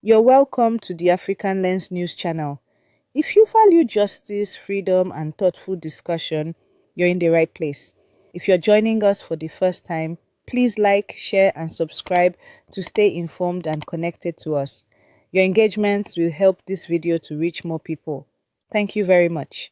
You're welcome to the African Lens News channel. If you value justice, freedom, and thoughtful discussion, you're in the right place. If you're joining us for the first time, please like, share, and subscribe to stay informed and connected to us. Your engagement will help this video to reach more people. Thank you very much.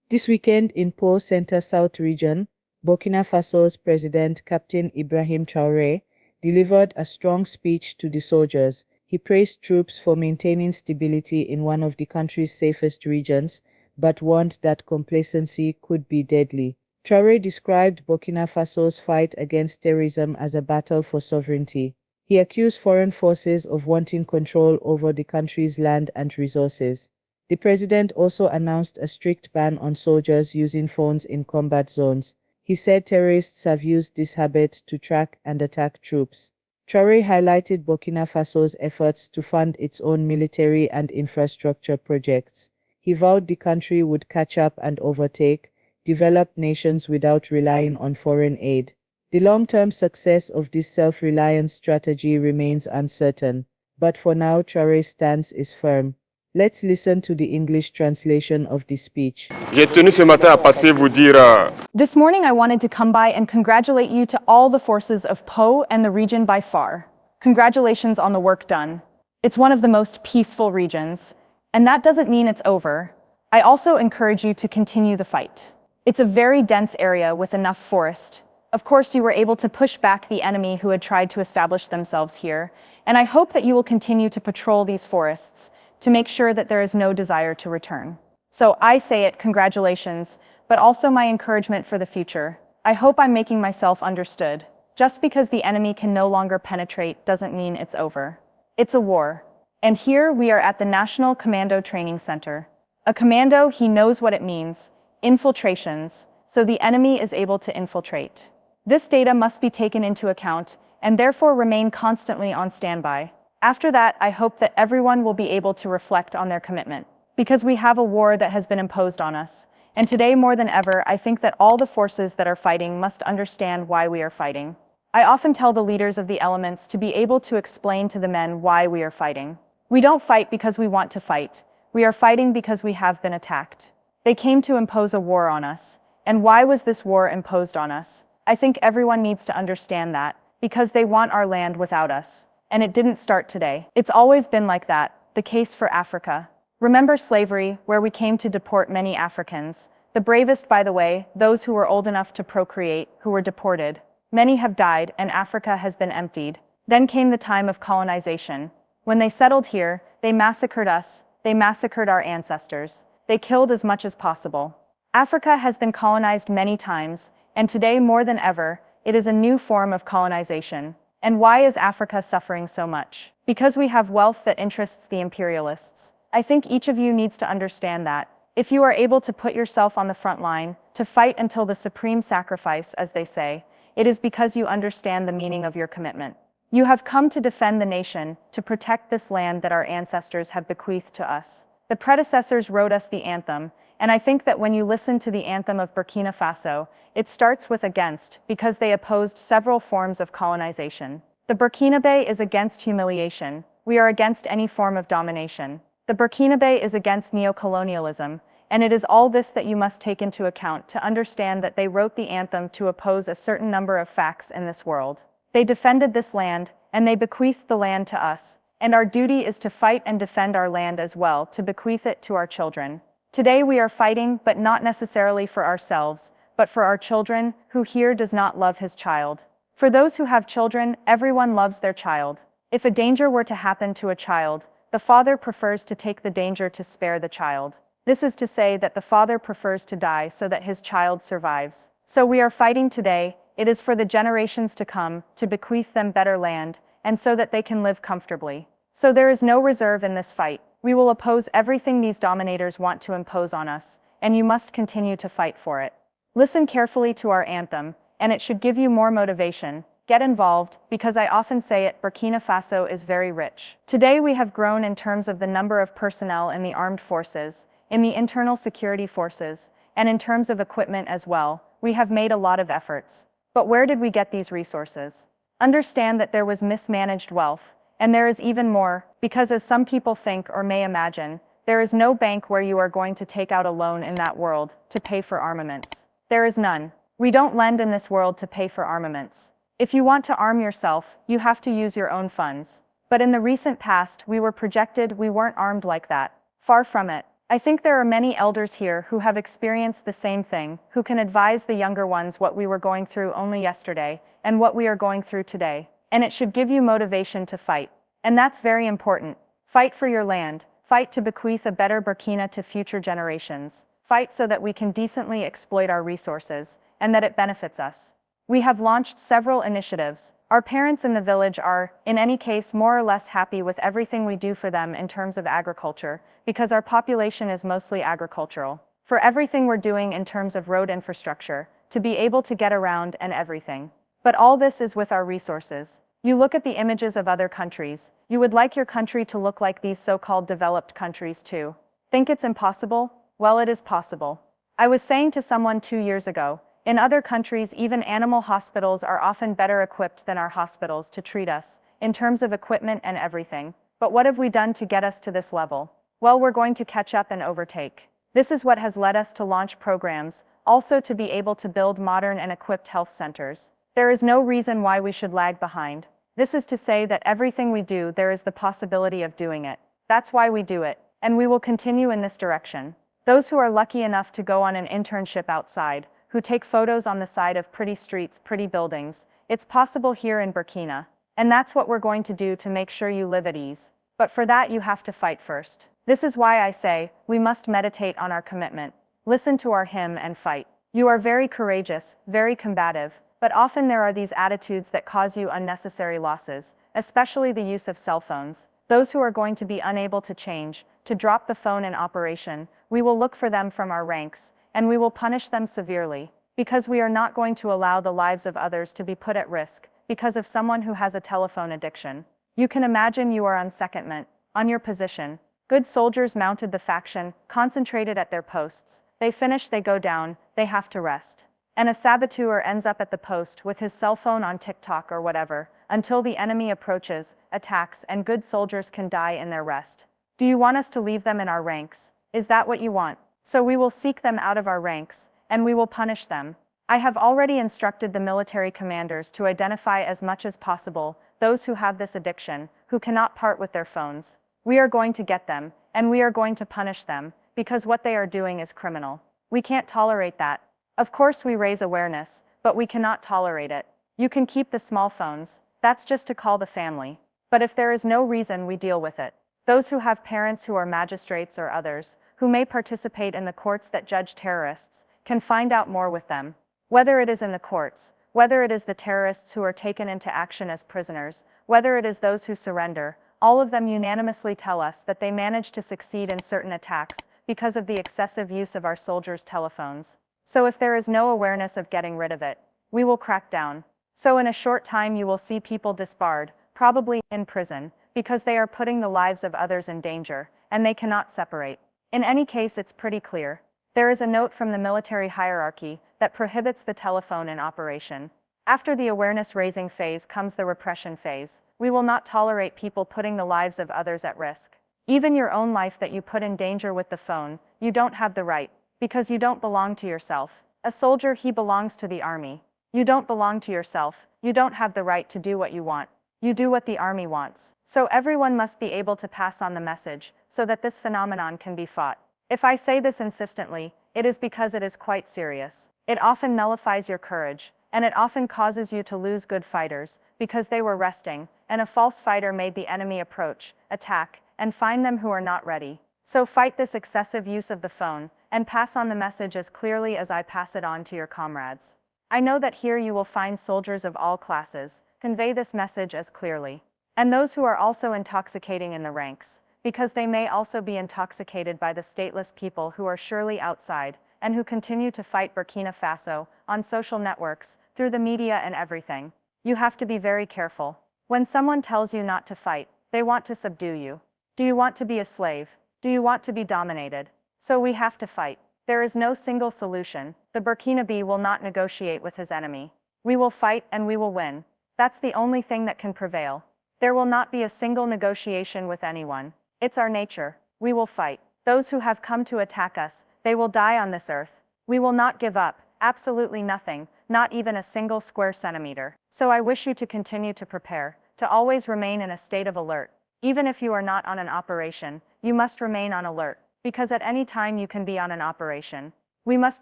This weekend in Po Center South region, Burkina Faso's President Captain Ibrahim Traoré delivered a strong speech to the soldiers. He praised troops for maintaining stability in one of the country's safest regions, but warned that complacency could be deadly. Traoré described Burkina Faso's fight against terrorism as a battle for sovereignty. He accused foreign forces of wanting control over the country's land and resources. The president also announced a strict ban on soldiers using phones in combat zones. He said terrorists have used this habit to track and attack troops. Traoré highlighted Burkina Faso's efforts to fund its own military and infrastructure projects. He vowed the country would catch up and overtake developed nations without relying on foreign aid. The long-term success of this self-reliance strategy remains uncertain, but for now Traoré's stance is firm. Let's listen to the English translation of the speech. J'ai tenu ce matin à passer vous dire. This morning I wanted to come by and congratulate you to all the forces of Po and the region by far. Congratulations on the work done. It's one of the most peaceful regions, and that doesn't mean it's over. I also encourage you to continue the fight. It's a very dense area with enough forest. Of course, you were able to push back the enemy who had tried to establish themselves here, and I hope that you will continue to patrol these forests to make sure that there is no desire to return. So I say it, congratulations, but also my encouragement for the future. I hope I'm making myself understood. Just because the enemy can no longer penetrate doesn't mean it's over. It's a war. And here we are at the National Commando Training Center. A commando, he knows what it means. Infiltrations, so the enemy is able to infiltrate. This data must be taken into account and therefore remain constantly on standby. After that, I hope that everyone will be able to reflect on their commitment, because we have a war that has been imposed on us. And today, more than ever, I think that all the forces that are fighting must understand why we are fighting. I often tell the leaders of the elements to be able to explain to the men why we are fighting. We don't fight because we want to fight. We are fighting because we have been attacked. They came to impose a war on us. And why was this war imposed on us? I think everyone needs to understand that, because they want our land without us. And it didn't start today. It's always been like that, the case for Africa. Remember slavery, where we came to deport many Africans. The bravest, by the way, those who were old enough to procreate, who were deported. Many have died, and Africa has been emptied. Then came the time of colonization. When they settled here, they massacred us, they massacred our ancestors. They killed as much as possible. Africa has been colonized many times, and today more than ever, it is a new form of colonization. And why is Africa suffering so much? Because we have wealth that interests the imperialists. I think each of you needs to understand that. If you are able to put yourself on the front line, to fight until the supreme sacrifice, as they say, it is because you understand the meaning of your commitment. You have come to defend the nation, to protect this land that our ancestors have bequeathed to us. The predecessors wrote us the anthem, and I think that when you listen to the anthem of Burkina Faso, it starts with against, because they opposed several forms of colonization. The Burkinabe is against humiliation. We are against any form of domination. The Burkinabe is against neocolonialism, and it is all this that you must take into account to understand that they wrote the anthem to oppose a certain number of facts in this world. They defended this land, and they bequeathed the land to us, and our duty is to fight and defend our land as well, to bequeath it to our children. Today we are fighting, but not necessarily for ourselves, but for our children, who here does not love his child. For those who have children, everyone loves their child. If a danger were to happen to a child, the father prefers to take the danger to spare the child. This is to say that the father prefers to die so that his child survives. So we are fighting today. It is for the generations to come, to bequeath them better land, and so that they can live comfortably. So there is no reserve in this fight. We will oppose everything these dominators want to impose on us, and you must continue to fight for it. Listen carefully to our anthem, and it should give you more motivation. Get involved, because I often say it, Burkina Faso is very rich. Today we have grown in terms of the number of personnel in the armed forces, in the internal security forces, and in terms of equipment as well. We have made a lot of efforts. But where did we get these resources? Understand that there was mismanaged wealth, And there is even more, because as some people think or may imagine, there is no bank where you are going to take out a loan in that world to pay for armaments. There is none. We don't lend in this world to pay for armaments. If you want to arm yourself, you have to use your own funds. But in the recent past, we weren't armed like that. Far from it. I think there are many elders here who have experienced the same thing, who can advise the younger ones what we were going through only yesterday, and what we are going through today. And it should give you motivation to fight. And that's very important. Fight for your land. Fight to bequeath a better Burkina to future generations. Fight so that we can decently exploit our resources, and that it benefits us. We have launched several initiatives. Our parents in the village are, in any case, more or less happy with everything we do for them in terms of agriculture, because our population is mostly agricultural. For everything we're doing in terms of road infrastructure, to be able to get around and everything. But all this is with our resources. You look at the images of other countries. You would like your country to look like these so-called developed countries too. Think it's impossible? Well, it is possible. I was saying to someone 2 years ago, in other countries, even animal hospitals are often better equipped than our hospitals to treat us, in terms of equipment and everything. But what have we done to get us to this level? Well, we're going to catch up and overtake. This is what has led us to launch programs, also to be able to build modern and equipped health centers. There is no reason why we should lag behind. This is to say that everything we do, there is the possibility of doing it. That's why we do it, and we will continue in this direction. Those who are lucky enough to go on an internship outside, who take photos on the side of pretty streets, pretty buildings, it's possible here in Burkina. And that's what we're going to do to make sure you live at ease. But for that you have to fight first. This is why I say, we must meditate on our commitment. Listen to our hymn and fight. You are very courageous, very combative, but often there are these attitudes that cause you unnecessary losses, especially the use of cell phones. Those who are going to be unable to change, to drop the phone in operation, we will look for them from our ranks, and we will punish them severely, because we are not going to allow the lives of others to be put at risk, because of someone who has a telephone addiction. You can imagine you are on secondment, on your position. Good soldiers mounted the faction, concentrated at their posts. They finish, they go down, they have to rest. And a saboteur ends up at the post with his cell phone on TikTok or whatever, until the enemy approaches, attacks, and good soldiers can die in their rest. Do you want us to leave them in our ranks? Is that what you want? So we will seek them out of our ranks, and we will punish them. I have already instructed the military commanders to identify as much as possible those who have this addiction, who cannot part with their phones. We are going to get them, and we are going to punish them, because what they are doing is criminal. We can't tolerate that. Of course we raise awareness, but we cannot tolerate it. You can keep the small phones, that's just to call the family. But if there is no reason, we deal with it. Those who have parents who are magistrates or others, who may participate in the courts that judge terrorists, can find out more with them. Whether it is in the courts, whether it is the terrorists who are taken into action as prisoners, whether it is those who surrender, all of them unanimously tell us that they manage to succeed in certain attacks because of the excessive use of our soldiers' telephones. So if there is no awareness of getting rid of it, we will crack down. So in a short time you will see people disbarred, probably in prison, because they are putting the lives of others in danger, and they cannot separate. In any case, it's pretty clear. There is a note from the military hierarchy that prohibits the telephone in operation. After the awareness-raising phase comes the repression phase. We will not tolerate people putting the lives of others at risk. Even your own life that you put in danger with the phone, you don't have the right, because you don't belong to yourself. A soldier, he belongs to the army. You don't belong to yourself. You don't have the right to do what you want. You do what the army wants. So everyone must be able to pass on the message, so that this phenomenon can be fought. If I say this insistently, it is because it is quite serious. It often nullifies your courage, and it often causes you to lose good fighters, because they were resting, and a false fighter made the enemy approach, attack, and find them who are not ready. So fight this excessive use of the phone, and pass on the message as clearly as I pass it on to your comrades. I know that here you will find soldiers of all classes. Convey this message as clearly. And those who are also intoxicating in the ranks, because they may also be intoxicated by the stateless people who are surely outside, and who continue to fight Burkina Faso, on social networks, through the media and everything. You have to be very careful. When someone tells you not to fight, they want to subdue you. Do you want to be a slave? Do you want to be dominated? So we have to fight. There is no single solution. The Burkinabe will not negotiate with his enemy. We will fight and we will win. That's the only thing that can prevail. There will not be a single negotiation with anyone. It's our nature. We will fight. Those who have come to attack us, they will die on this earth. We will not give up, absolutely nothing, not even a single square centimeter. So I wish you to continue to prepare, to always remain in a state of alert. Even if you are not on an operation, you must remain on alert, because at any time you can be on an operation. We must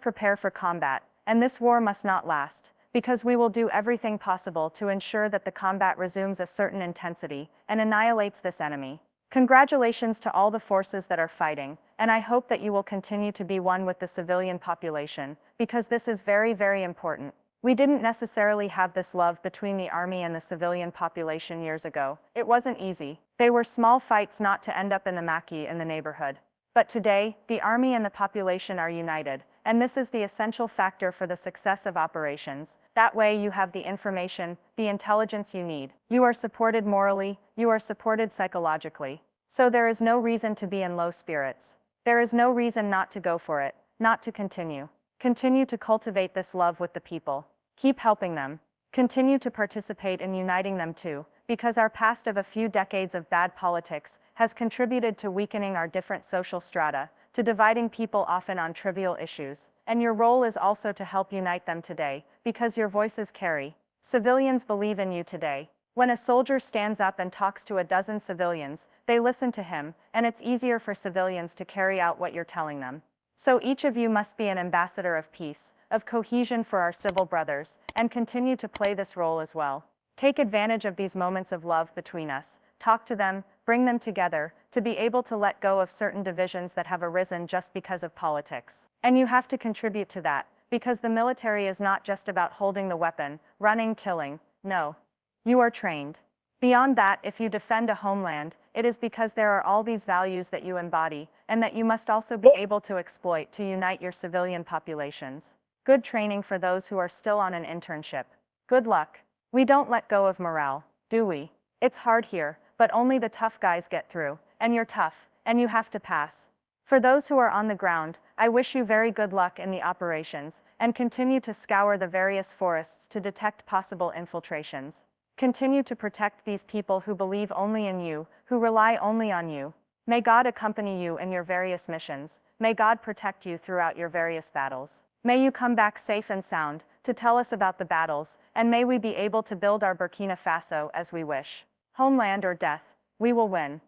prepare for combat, and this war must not last, because we will do everything possible to ensure that the combat resumes a certain intensity and annihilates this enemy. Congratulations to all the forces that are fighting, and I hope that you will continue to be one with the civilian population, because this is very, very important. We didn't necessarily have this love between the army and the civilian population years ago. It wasn't easy. They were small fights not to end up in the Maki in the neighborhood. But today, the army and the population are united, and this is the essential factor for the success of operations. That way you have the information, the intelligence you need. You are supported morally, you are supported psychologically. So there is no reason to be in low spirits. There is no reason not to go for it, not to continue. Continue to cultivate this love with the people. Keep helping them. Continue to participate in uniting them too, because our past of a few decades of bad politics has contributed to weakening our different social strata, to dividing people often on trivial issues, and your role is also to help unite them today, because your voices carry. Civilians believe in you today. When a soldier stands up and talks to a dozen civilians, they listen to him, and it's easier for civilians to carry out what you're telling them. So each of you must be an ambassador of peace, of cohesion for our civil brothers, and continue to play this role as well. Take advantage of these moments of love between us, talk to them, bring them together, to be able to let go of certain divisions that have arisen just because of politics. And you have to contribute to that, because the military is not just about holding the weapon, running, killing. No. You are trained. Beyond that, if you defend a homeland, it is because there are all these values that you embody, and that you must also be able to exploit to unite your civilian populations. Good training for those who are still on an internship. Good luck. We don't let go of morale, do we? It's hard here, but only the tough guys get through, and you're tough, and you have to pass. For those who are on the ground, I wish you very good luck in the operations, and continue to scour the various forests to detect possible infiltrations. Continue to protect these people who believe only in you, who rely only on you. May God accompany you in your various missions. May God protect you throughout your various battles. May you come back safe and sound, to tell us about the battles, and may we be able to build our Burkina Faso as we wish. Homeland or death, we will win.